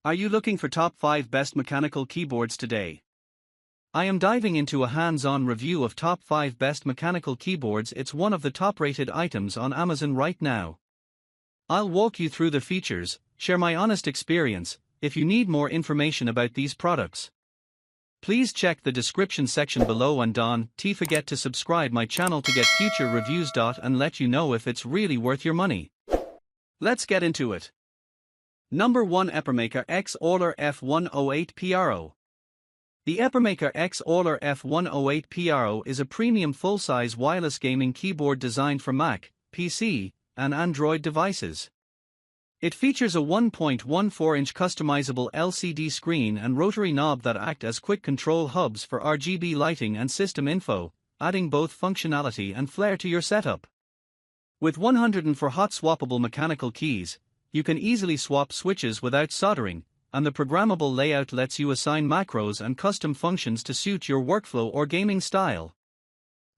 Are you looking for top 5 best mechanical keyboards today? I am diving into a hands-on review of top 5 best mechanical keyboards. It's one of the top-rated items on Amazon right now. I'll walk you through the features, share my honest experience. If you need more information about these products, please check the description section below and don't forget to subscribe my channel to get future reviews. And let you know if it's really worth your money. Let's get into it. Number 1, Epicmaker X Aula F108 PRO. The Epicmaker X Aula F108 PRO is a premium full-size wireless gaming keyboard designed for Mac, PC, and Android devices. It features a 1.14-inch customizable LCD screen and rotary knob that act as quick control hubs for RGB lighting and system info, adding both functionality and flair to your setup. With 104 hot swappable mechanical keys, you can easily swap switches without soldering, and the programmable layout lets you assign macros and custom functions to suit your workflow or gaming style.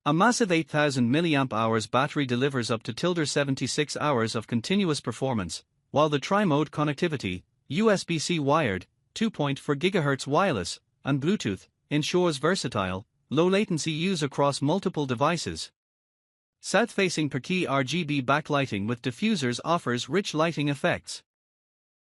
A massive 8000 mAh battery delivers up to 76 hours of continuous performance, while the tri-mode connectivity, USB-C wired, 2.4 GHz wireless, and Bluetooth, ensures versatile, low-latency use across multiple devices. South-facing per-key RGB backlighting with diffusers offers rich lighting effects.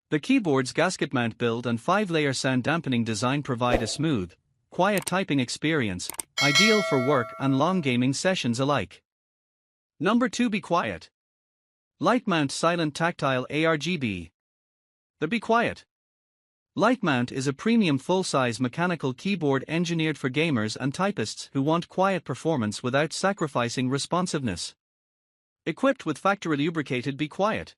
The keyboard's gasket mount build and 5-layer sound dampening design provide a smooth, quiet typing experience, ideal for work and long gaming sessions alike. Number 2, Be Quiet. Light Mount Silent Tactile ARGB. The Be Quiet Light Mount is a premium full-size mechanical keyboard engineered for gamers and typists who want quiet performance without sacrificing responsiveness. Equipped with factory lubricated Be Quiet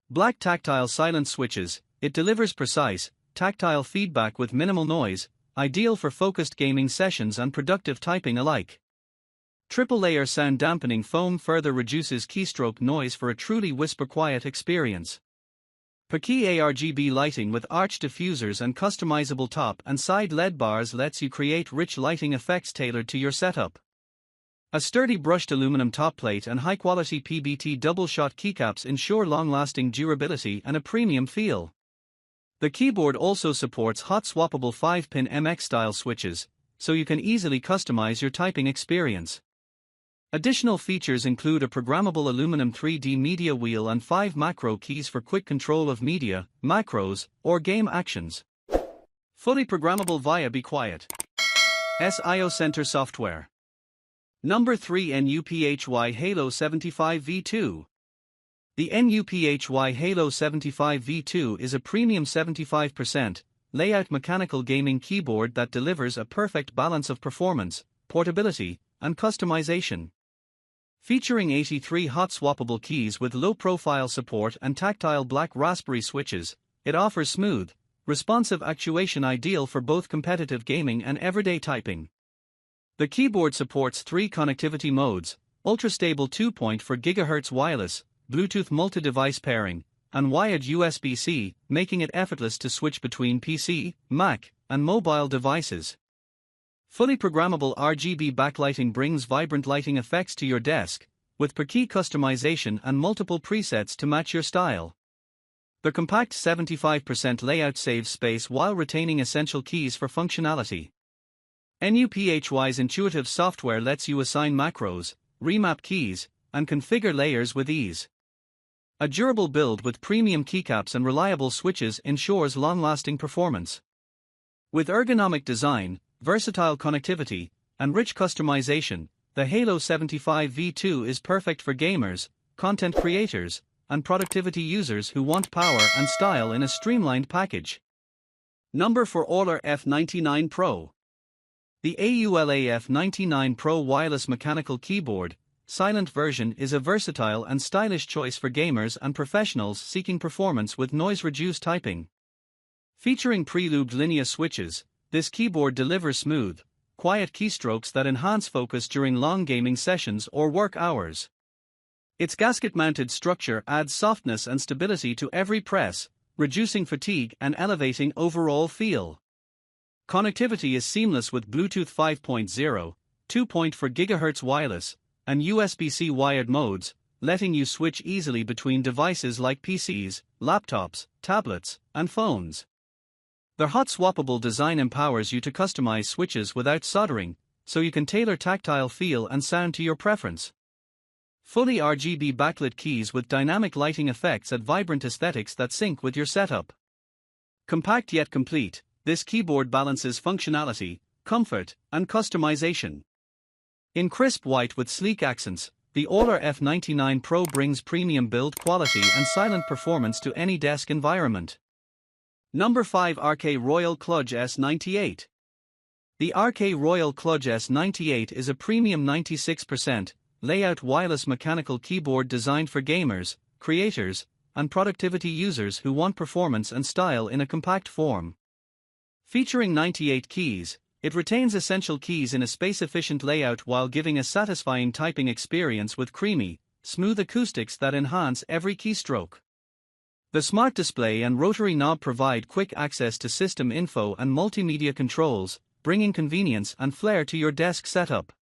black tactile silent switches, it delivers precise, tactile feedback with minimal noise, ideal for focused gaming sessions and productive typing alike. Triple-layer sound dampening foam further reduces keystroke noise for a truly whisper-quiet experience. Per-key ARGB lighting with arch diffusers and customizable top and side LED bars lets you create rich lighting effects tailored to your setup. A sturdy brushed aluminum top plate and high-quality PBT double-shot keycaps ensure long-lasting durability and a premium feel. The keyboard also supports hot swappable 5-pin MX-style switches, so you can easily customize your typing experience. Additional features include a programmable aluminum 3D media wheel and 5 macro keys for quick control of media, macros, or game actions. Fully programmable via Be Quiet SIO Center software. Number 3, NUPHY Halo75 V2. The NUPHY Halo75 V2 is a premium 75% layout mechanical gaming keyboard that delivers a perfect balance of performance, portability, and customization. Featuring 83 hot swappable keys with low-profile support and tactile black raspberry switches, it offers smooth, responsive actuation ideal for both competitive gaming and everyday typing. The keyboard supports 3 connectivity modes: ultra-stable 2.4 GHz wireless, Bluetooth multi-device pairing, and wired USB-C, making it effortless to switch between PC, Mac, and mobile devices. Fully programmable RGB backlighting brings vibrant lighting effects to your desk, with per-key customization and multiple presets to match your style. The compact 75% layout saves space while retaining essential keys for functionality. NUPHY's intuitive software lets you assign macros, remap keys, and configure layers with ease. A durable build with premium keycaps and reliable switches ensures long-lasting performance. With ergonomic design, versatile connectivity, and rich customization, the Halo75 V2 is perfect for gamers, content creators, and productivity users who want power and style in a streamlined package. Number 4, Aula F99 Pro. The AULA F99 Pro wireless mechanical keyboard, silent version is a versatile and stylish choice for gamers and professionals seeking performance with noise-reduced typing. Featuring pre-lubed linear switches, this keyboard delivers smooth, quiet keystrokes that enhance focus during long gaming sessions or work hours. Its gasket-mounted structure adds softness and stability to every press, reducing fatigue and elevating overall feel. Connectivity is seamless with Bluetooth 5.0, 2.4 GHz wireless, and USB-C wired modes, letting you switch easily between devices like PCs, laptops, tablets, and phones. Their hot swappable design empowers you to customize switches without soldering, so you can tailor tactile feel and sound to your preference. Fully RGB backlit keys with dynamic lighting effects add vibrant aesthetics that sync with your setup. Compact yet complete, this keyboard balances functionality, comfort, and customization. In crisp white with sleek accents, the X Aula F99 Pro brings premium build quality and silent performance to any desk environment. Number 5 RK Royal KLUDGE S98. The RK Royal KLUDGE S98 is a premium 96% layout wireless mechanical keyboard designed for gamers, creators, and productivity users who want performance and style in a compact form. Featuring 98 keys, it retains essential keys in a space-efficient layout while giving a satisfying typing experience with creamy, smooth acoustics that enhance every keystroke. The smart display and rotary knob provide quick access to system info and multimedia controls, bringing convenience and flair to your desk setup.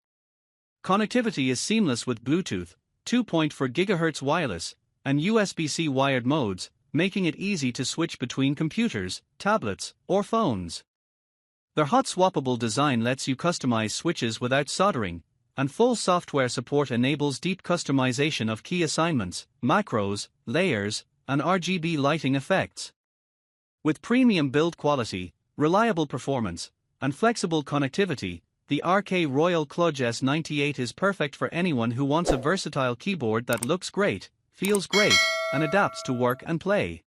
Connectivity is seamless with Bluetooth, 2.4 GHz wireless, and USB-C wired modes, making it easy to switch between computers, tablets, or phones. Their hot swappable design lets you customize switches without soldering, and full software support enables deep customization of key assignments, macros, layers, and RGB lighting effects. With premium build quality, reliable performance, and flexible connectivity, the RK Royal KLUDGE S98 is perfect for anyone who wants a versatile keyboard that looks great, feels great, and adapts to work and play.